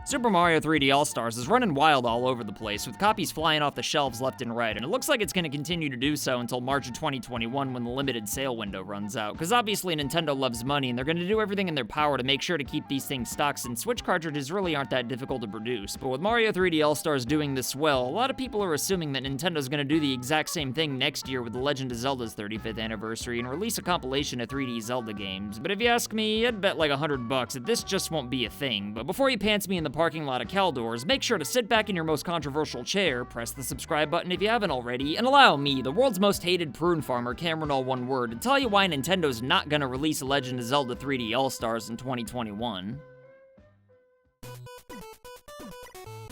Super Mario 3D All-Stars is running wild all over the place, with copies flying off the shelves left and right, and it looks like it's going to continue to do so until March of 2021 when the limited sale window runs out, because obviously Nintendo loves money and they're going to do everything in their power to make sure to keep these things stocked, since Switch cartridges really aren't that difficult to produce. But with Mario 3D All-Stars doing this well, a lot of people are assuming that Nintendo's going to do the exact same thing next year with The Legend of Zelda's 35th anniversary and release a compilation of 3D Zelda games. But if you ask me, I'd bet like $100 that this just won't be a thing. But before you pants me in the parking lot of Caldor, make sure to sit back in your most controversial chair, press the subscribe button if you haven't already, and allow me, the world's most hated prune farmer, Cameron all one word, to tell you why Nintendo's not gonna release Legend of Zelda 3D All-Stars in 2021.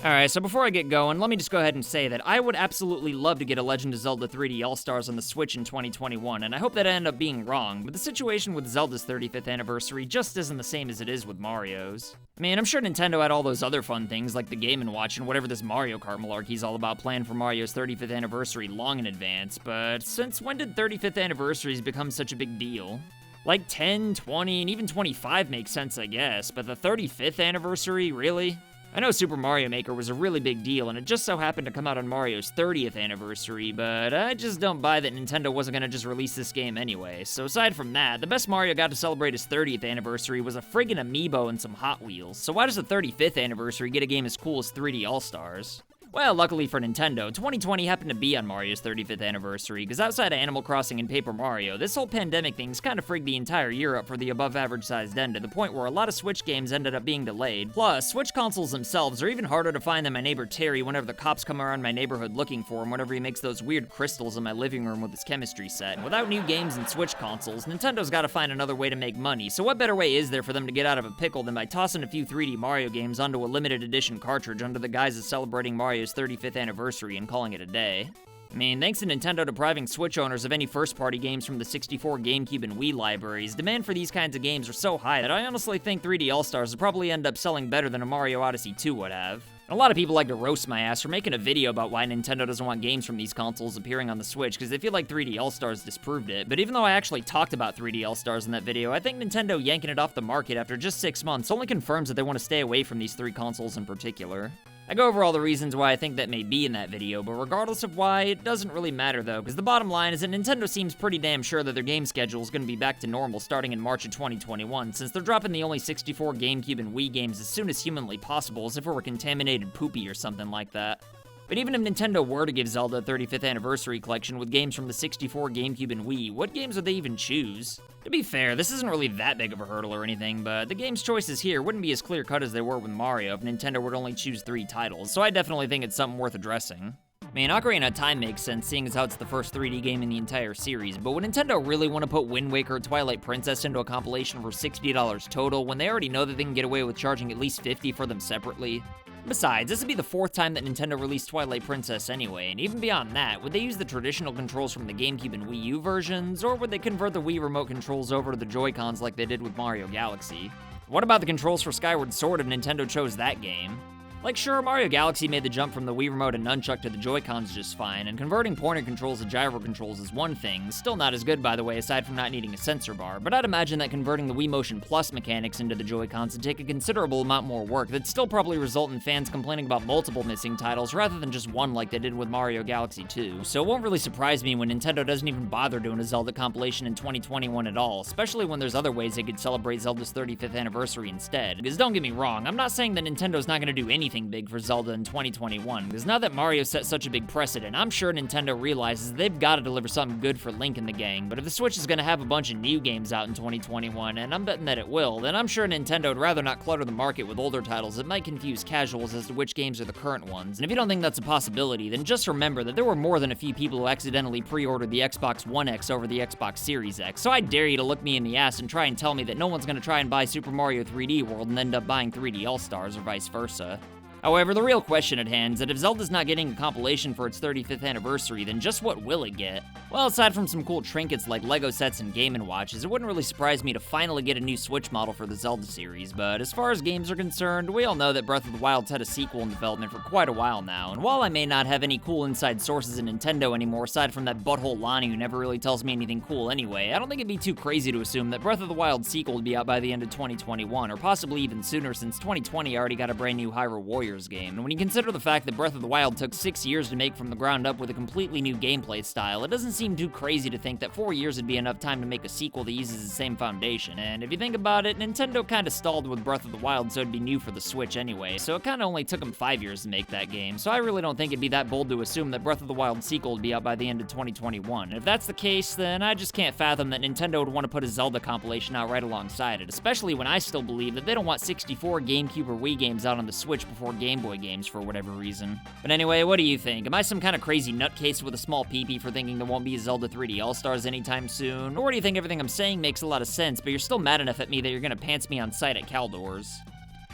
Alright, so before I get going, let me just go ahead and say that I would absolutely love to get a Legend of Zelda 3D All-Stars on the Switch in 2021, and I hope that I end up being wrong, but the situation with Zelda's 35th anniversary just isn't the same as it is with Mario's. I mean, I'm sure Nintendo had all those other fun things, like the Game & Watch and whatever this Mario Kart malarkey's all about, planned for Mario's 35th anniversary long in advance, but since when did 35th anniversaries become such a big deal? Like 10, 20, and even 25 makes sense, I guess, but the 35th anniversary, really? I know Super Mario Maker was a really big deal, and it just so happened to come out on Mario's 30th anniversary, but I just don't buy that Nintendo wasn't gonna just release this game anyway. So aside from that, the best Mario got to celebrate his 30th anniversary was a friggin' amiibo and some Hot Wheels. So why does the 35th anniversary get a game as cool as 3D All-Stars? Well, luckily for Nintendo, 2020 happened to be on Mario's 35th anniversary, because outside of Animal Crossing and Paper Mario, this whole pandemic thing's kind of frigged the entire year up for the above-average-sized end, to the point where a lot of Switch games ended up being delayed. Plus, Switch consoles themselves are even harder to find than my neighbor Terry whenever the cops come around my neighborhood looking for him whenever he makes those weird crystals in my living room with his chemistry set. And without new games and Switch consoles, Nintendo's gotta find another way to make money, so what better way is there for them to get out of a pickle than by tossing a few 3D Mario games onto a limited edition cartridge under the guise of celebrating Mario's 35th anniversary and calling it a day. I mean, thanks to Nintendo depriving Switch owners of any first-party games from the 64, GameCube, and Wii libraries, demand for these kinds of games are so high that I honestly think 3D All-Stars will probably end up selling better than a Mario Odyssey 2 would have. A lot of people like to roast my ass for making a video about why Nintendo doesn't want games from these consoles appearing on the Switch, because they feel like 3D All-Stars disproved it. But even though I actually talked about 3D All-Stars in that video, I think Nintendo yanking it off the market after just 6 months only confirms that they want to stay away from these three consoles in particular. I go over all the reasons why I think that may be in that video, but regardless of why, it doesn't really matter though, because the bottom line is that Nintendo seems pretty damn sure that their game schedule is going to be back to normal starting in March of 2021, since they're dropping the only 64, GameCube, and Wii games as soon as humanly possible, as if it were contaminated poopy or something like that. But even if Nintendo were to give Zelda a 35th anniversary collection with games from the 64, GameCube, and Wii, what games would they even choose? To be fair, this isn't really that big of a hurdle or anything, but the game's choices here wouldn't be as clear-cut as they were with Mario if Nintendo would only choose 3 titles, so I definitely think it's something worth addressing. I mean, Ocarina of Time makes sense, seeing as how it's the first 3D game in the entire series, but would Nintendo really want to put Wind Waker or Twilight Princess into a compilation for $60 total when they already know that they can get away with charging at least $50 for them separately? Besides, this would be the 4th time that Nintendo released Twilight Princess anyway, and even beyond that, would they use the traditional controls from the GameCube and Wii U versions, or would they convert the Wii remote controls over to the Joy-Cons like they did with Mario Galaxy? What about the controls for Skyward Sword if Nintendo chose that game? Like, sure, Mario Galaxy made the jump from the Wii Remote and Nunchuck to the Joy-Cons just fine, and converting pointer controls to gyro controls is one thing, still not as good by the way, aside from not needing a sensor bar, but I'd imagine that converting the Wii Motion Plus mechanics into the Joy-Cons would take a considerable amount more work that'd still probably result in fans complaining about multiple missing titles rather than just one like they did with Mario Galaxy 2, so it won't really surprise me when Nintendo doesn't even bother doing a Zelda compilation in 2021 at all, especially when there's other ways they could celebrate Zelda's 35th anniversary instead. Because don't get me wrong, I'm not saying that Nintendo's not gonna do anything big for Zelda in 2021, because now that Mario set such a big precedent, I'm sure Nintendo realizes they've got to deliver something good for Link and the gang, but if the Switch is going to have a bunch of new games out in 2021, and I'm betting that it will, then I'm sure Nintendo would rather not clutter the market with older titles that might confuse casuals as to which games are the current ones, and if you don't think that's a possibility, then just remember that there were more than a few people who accidentally pre-ordered the Xbox One X over the Xbox Series X, so I dare you to look me in the ass and try and tell me that no one's going to try and buy Super Mario 3D World and end up buying 3D All-Stars or vice versa. However, the real question at hand is that if Zelda's not getting a compilation for its 35th anniversary, then just what will it get? Well, aside from some cool trinkets like Lego sets and Game & Watches, it wouldn't really surprise me to finally get a new Switch model for the Zelda series, but as far as games are concerned, we all know that Breath of the Wild's had a sequel in development for quite a while now, and while I may not have any cool inside sources in Nintendo anymore aside from that butthole Lonnie who never really tells me anything cool anyway, I don't think it'd be too crazy to assume that Breath of the Wild sequel would be out by the end of 2021, or possibly even sooner since 2020 already got a brand new Hyrule Warriors game, and when you consider the fact that Breath of the Wild took 6 years to make from the ground up with a completely new gameplay style, it doesn't seem too crazy to think that 4 years would be enough time to make a sequel that uses the same foundation, and if you think about it, Nintendo kinda stalled with Breath of the Wild so it'd be new for the Switch anyway, so it kinda only took them 5 years to make that game, so I really don't think it'd be that bold to assume that Breath of the Wild sequel would be out by the end of 2021. And if that's the case, then I just can't fathom that Nintendo would want to put a Zelda compilation out right alongside it, especially when I still believe that they don't want 64 GameCube or Wii games out on the Switch before Game Boy games for whatever reason. But anyway, what do you think? Am I some kind of crazy nutcase with a small peepee for thinking there won't be a Zelda 3D All-Stars anytime soon? Or do you think everything I'm saying makes a lot of sense, but you're still mad enough at me that you're gonna pants me on sight at Caldors?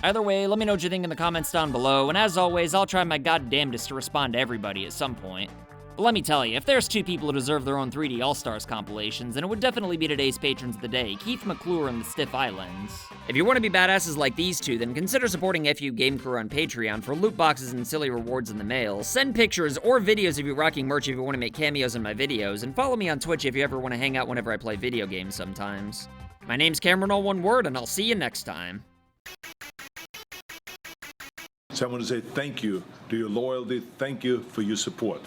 Either way, let me know what you think in the comments down below, and as always, I'll try my goddamnedest to respond to everybody at some point. But let me tell you, if there's two people who deserve their own 3D All-Stars compilations, then it would definitely be today's patrons of the day, Keith McClure and the Stiff Islands. If you want to be badasses like these two, then consider supporting FU Game Crew on Patreon for loot boxes and silly rewards in the mail. Send pictures or videos of you rocking merch if you want to make cameos in my videos, and follow me on Twitch if you ever want to hang out whenever I play video games sometimes. My name's Cameron, all one word, and I'll see you next time. So I want to say thank you to your loyalty, thank you for your support.